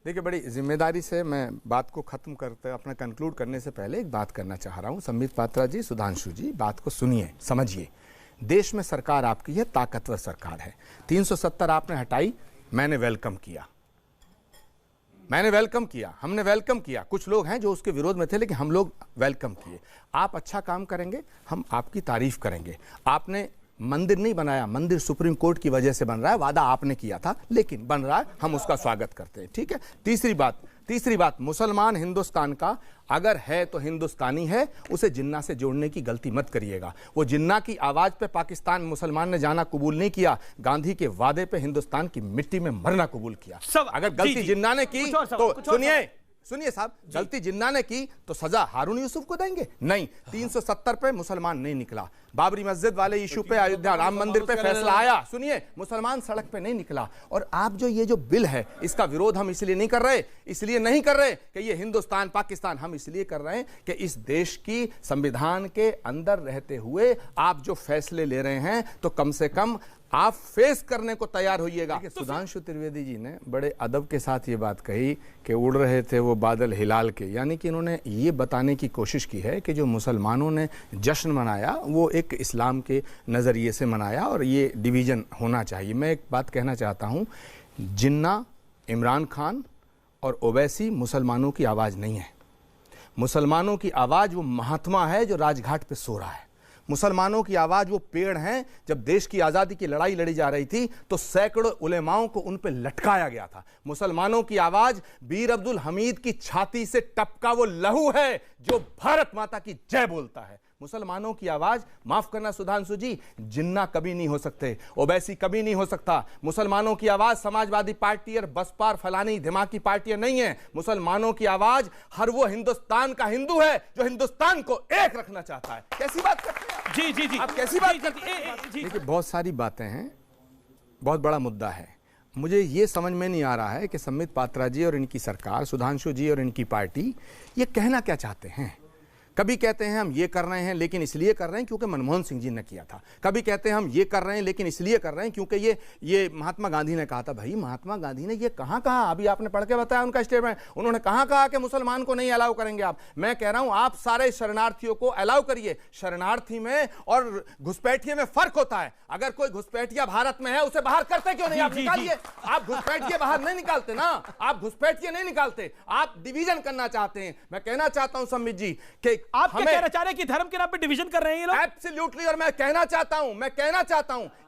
देखिए, बड़ी जिम्मेदारी से मैं बात को खत्म करते, अपना कंक्लूड करने से पहले एक बात करना चाह रहा हूं। संबित पात्रा जी, सुधांशु जी, बात को सुनिए, समझिए। देश में सरकार आपकी है, ताकतवर सरकार है। 370 आपने हटाई, मैंने वेलकम किया, हमने वेलकम किया। कुछ लोग हैं जो उसके विरोध में थे, लेकिन हम लोग वेलकम किए। आप अच्छा काम करेंगे, हम आपकी तारीफ करेंगे। आपने मंदिर नहीं बनाया, मंदिर सुप्रीम कोर्ट की वजह से बन रहा है, वादा आपने किया था, लेकिन बन रहा है, हम उसका स्वागत करते हैं, ठीक है। तीसरी बात, मुसलमान हिंदुस्तान का अगर है तो हिंदुस्तानी है, उसे जिन्ना से जोड़ने की गलती मत करिएगा। वो जिन्ना की आवाज पे पाकिस्तान मुसलमान ने जाना कबूल नहीं किया, गांधी के वादे पे हिंदुस्तान की मिट्टी में मरना कबूल किया। अगर गलती जिन्ना ने की तो सुनिए साहब, गलती जिन्ना ने की तो सजा हारून यूसुफ को देंगे? नहीं। 370 पे मुसलमान नहीं निकला। बाबरी मस्जिद वाले इशू पे, अयोध्या राम मंदिर पे फैसला आया, सुनिए, मुसलमान सड़क पे नहीं निकला। और आप जो ये जो बिल है, इसका विरोध हम इसलिए नहीं कर रहे कि ये हिंदुस्तान पाकिस्तान, हम इसलिए कर रहे हैं कि इस देश की संविधान के अंदर रहते हुए आप जो फैसले ले रहे हैं, तो कम से कम आप फेस करने को तैयार होइएगा। सुधांशु त्रिवेदी जी ने बड़े अदब के साथ ये बात कही कि उड़ रहे थे वो बादल हिलाल के, यानी कि इन्होंने ये बताने की कोशिश की है कि जो मुसलमानों ने जश्न मनाया वो एक इस्लाम के नज़रिए से मनाया और ये डिवीज़न होना चाहिए। मैं एक बात कहना चाहता हूँ, जिन्ना, इमरान खान और ओवैसी मुसलमानों की आवाज़ नहीं है। मुसलमानों की आवाज़ वो महात्मा है जो राजघाट पे सो रहा है। मुसलमानों की आवाज वो पेड़ हैं। जब देश की आज़ादी की लड़ाई लड़ी जा रही थी तो सैकड़ों उलेमाओं को उन पे लटकाया गया था। मुसलमानों की आवाज बीर अब्दुल हमीद की छाती से टपका वो लहू है जो भारत माता की जय बोलता है। मुसलमानों की आवाज, माफ करना सुधांशु जी, जिन्ना कभी नहीं हो सकते, ओवैसी कभी नहीं हो सकता। मुसलमानों की आवाज समाजवादी पार्टी और बसपा और फलानी दिमागी पार्टियां नहीं है। मुसलमानों की आवाज हर वो हिंदुस्तान का हिंदू है जो हिंदुस्तान को एक रखना चाहता है। कैसी बात करते हैं जी जी जी, आप, कैसी बात करते हैं? देखिए, बहुत सारी बातें हैं, बहुत बड़ा मुद्दा है। मुझे ये समझ में नहीं आ रहा है कि संबित पात्रा जी और इनकी सरकार, सुधांशु जी और इनकी पार्टी ये कहना क्या चाहते हैं। कभी कहते हैं हम ये कर रहे हैं लेकिन इसलिए कर रहे हैं क्योंकि मनमोहन सिंह जी ने किया था। कभी कहते हैं हम ये कर रहे हैं लेकिन इसलिए कर रहे हैं क्योंकि ये महात्मा गांधी ने कहा था। भाई, महात्मा गांधी ने ये कहाँ कहा? अभी आपने पढ़ के बताया उनका स्टेटमेंट। उन्होंने कहाँ कहा कि मुसलमान को नहीं अलाउ करेंगे आप? मैं कह रहा हूं आप सारे शरणार्थियों को अलाउ करिए। शरणार्थी में और घुसपैठिए में फर्क होता है। अगर कोई घुसपैठिया भारत में है, उसे बाहर करते क्यों नहीं? आप निकालिए। आप घुसपैठिए बाहर नहीं निकालते ना, आप घुसपैठिए नहीं निकालते, आप डिवीजन करना चाहते हैं। मैं कहना चाहता हूं संबित जी कि आप कि धर्म के नाम पे डिवीजन कर रहे हैं ये लोग। एब्सोल्युटली। और मैं कहना चाहता हूं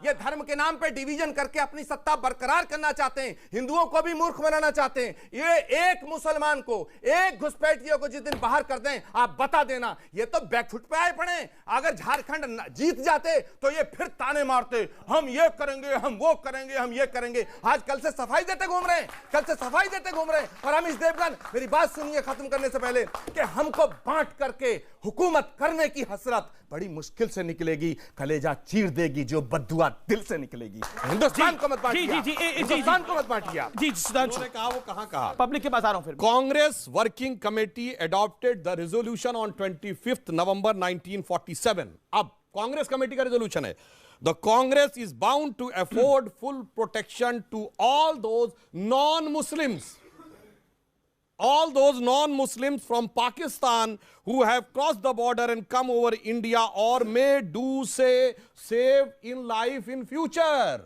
ये धर्म के नाम पे डिवीजन करके अपनी सत्ता बरकरार करना चाहते हैं, हिंदुओं को भी मूर्ख बनाना चाहते हैं। ये एक मुसलमान को, एक घुसपैठियों को जिस दिन बाहर कर दें, आप बता देना, ये तो बैकफुट पे आए पड़े। अगर झारखंड जीत जाते तो ये फिर ताने मारते, हम ये करेंगे, हम वो करेंगे, हम ये करेंगे। आज कल से सफाई देते घूम रहे हैं, और रमेश देवगन, मेरी बात सुनिए खत्म करने से पहले, कि हमको बांट करके हुकूमत करने की हसरत बड़ी मुश्किल से निकलेगी, कलेजा चीर देगी जो बद्दुआ दिल से निकलेगी। हिंदुस्तान को मत बांटिए, हिंदुस्तान को मत बांटिए। जी सुधांशु ने कहा, वो कहां कहा? पब्लिक के पास आ रहा हूं फिर। Congress working committee adopted the resolution on 25 November 1947। अब कांग्रेस कमेटी का रेजोल्यूशन है, the Congress is bound to afford full protection to all those non-Muslims from Pakistan who have crossed the border and come over India or may do save in life in future।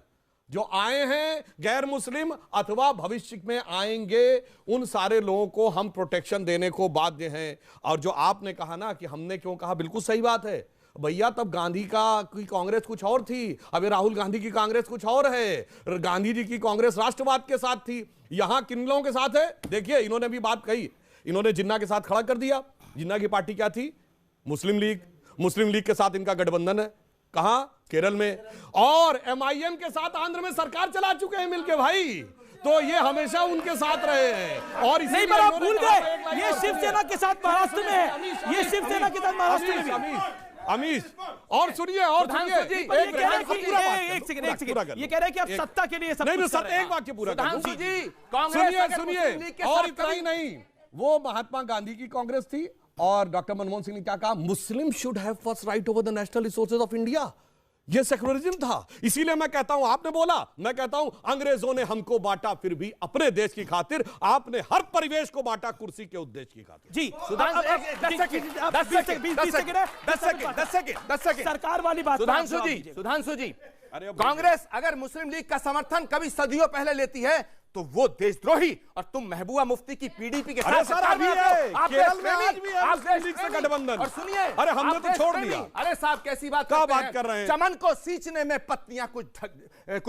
जो आए हैं गैर मुस्लिम अथवा भविष्य में आएंगे, उन सारे लोगों को हम प्रोटेक्शन देने को बाध्य हैं। और जो आपने कहा ना कि हमने क्यों कहा, बिल्कुल सही बात है भैया। तब गांधी की कांग्रेस कुछ और थी, अभी राहुल गांधी की कांग्रेस कुछ और है। गांधी जी की कांग्रेस राष्ट्रवाद के साथ थी, यहां किन लोगों के साथ है? देखिए, इन्होंने भी बात कही, इन्होंने जिन्ना के साथ खड़ा कर दिया। जिन्ना की पार्टी क्या थी? मुस्लिम लीग के साथ इनका गठबंधन है। कहां? केरल में। और MIM के साथ आंध्र में सरकार चला चुके हैं मिलके भाई, तो ये हमेशा उनके साथ रहे हैं। और नहीं, पर आप भूल गए ये शिवसेना के साथ महाराष्ट्र में है, ये शिवसेना के साथ महाराष्ट्र में भी। अमीश, और सुनिए एक सेकंड, ये कह रहे हैं कि आप सत्ता के लिए सब नहीं, सर एक वाक्य पूरा सुनिए। और इतना ही नहीं, वो महात्मा गांधी की कांग्रेस थी और डॉक्टर मनमोहन सिंह ने क्या कहा? मुस्लिम should have first right over the national resources of India. ये सेक्युलरिज्म था। इसीलिए मैं कहता हूं, आपने बोला, मैं कहता हूं अंग्रेजों ने हमको बांटा, फिर भी अपने देश की खातिर। आपने हर परिवेश को बांटा कुर्सी के उद्देश्य की खातिर। जी 10 सेकंड सरकार वाली बात। सुधांशु जी, कांग्रेस अगर मुस्लिम लीग का समर्थन कभी सदियों पहले लेती है तो वो देशद्रोही, और तुम महबूबा मुफ्ती की पीडीपी के साथ सर अभी है, केरल में आज भी है आप मुस्लिम लीग से गठबंधन। और सुनिए, अरे हमने तो छोड़ दिया। अरे साहब कैसी बात क्या बात कर रहे हैं? चमन को सींचने में पत्नियां कुछ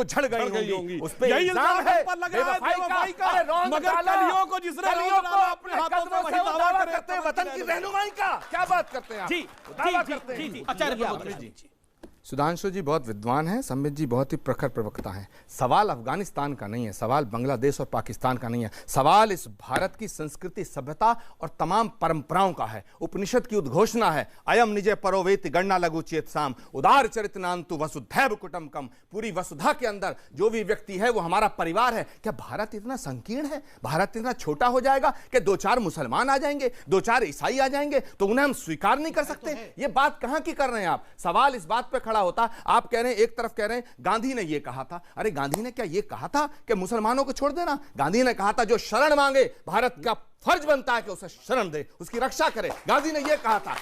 झड़ गई होंगी, उस पे यही इल्जाम है पर लग रहा है बेवफाई का। अरे रौंद मगर डाला, कलियों को जिसने कलियों रौंद को डाला अपने हाथों से वही दावा करते हैं वतन की रहनुमाई का। क्या बात करते हैं आप? दावा करते हैं। जी आचार्य जी। सुधांशु जी बहुत विद्वान हैं, संबित जी बहुत ही प्रखर प्रवक्ता हैं। सवाल अफगानिस्तान का नहीं है, सवाल बांग्लादेश और पाकिस्तान का नहीं है, सवाल इस भारत की संस्कृति, सभ्यता और तमाम परंपराओं का है। उपनिषद की उद्घोषणा है, अयम निजे परोवेति गणना लघु चेत साम उदार चरितनांतु वसुधैव कुटुंबकम। पूरी वसुधा के अंदर जो भी व्यक्ति है वो हमारा परिवार है। क्या भारत इतना संकीर्ण है? भारत इतना छोटा हो जाएगा कि 2-4 मुसलमान आ जाएंगे, 2-4 ईसाई आ जाएंगे तो उन्हें हम स्वीकार नहीं कर सकते? ये बात कहां की कर रहे हैं आप? सवाल इस बात पर होता, आप कह रहे हैं, एक तरफ कह रहे हैं गांधी ने यह कहा था। अरे गांधी ने क्या यह कहा था कि मुसलमानों को छोड़ देना? गांधी ने कहा था जो शरण मांगे भारत का फर्ज बनता है कि उसे शरण दे, उसकी रक्षा करे। गांधी ने यह कहा था।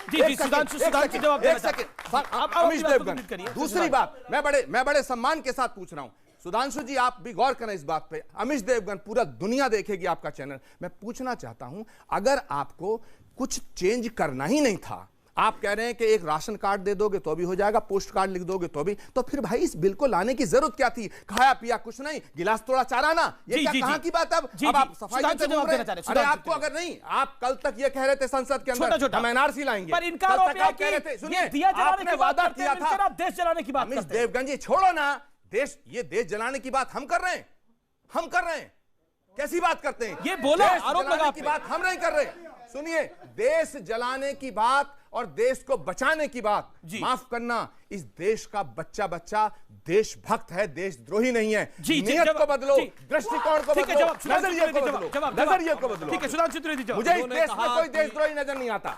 दूसरी बात मैं बड़े सम्मान के साथ पूछ रहा हूं, सुधांशु जी आप भी गौर करें इस बात पे। अमीश देवगन, पूरा दुनिया देखेगी आपका चैनल। मैं पूछना चाहता हूं, अगर आपको कुछ चेंज करना ही नहीं था, आप कह रहे हैं कि एक राशन कार्ड दे दोगे तो भी हो जाएगा, पोस्ट कार्ड लिख दोगे तो भी, तो फिर भाई इस बिल को लाने की जरूरत क्या थी? खाया पिया कुछ नहीं, गिलास तोड़ा चारा ना, ये क्या कहां की बात? अब आप सफाई से घूम रहे हैं। अरे आपको अगर नहीं, आप कल तक ये कह रहे थे संसद के अंदर हम एनआरसी लाएंगे, पर इनका आरोप है कि कह रहे थे, सुनिए दिया जलाने की वादा बात किया था, देश जलाने की बात करते हैं। देवगन जी छोड़ो ना, ये देश जलाने की बात हम कर रहे हैं, हम कर रहे हैं। कैसी बात करते हैं? ये बोला आरोप लगा की बात हम नहीं कर रहे। सुनिए, देश जलाने की बात और देश को बचाने की बात, माफ करना, इस देश का बच्चा देशभक्त है, देशद्रोही नहीं है। नीयत को बदलो, दृष्टिकोण को बदलो, नजरिए को बदलो। ठीक है, सुधांशु त्रिवेदी, मुझे इस देश में कोई देशद्रोही नजर नहीं आता।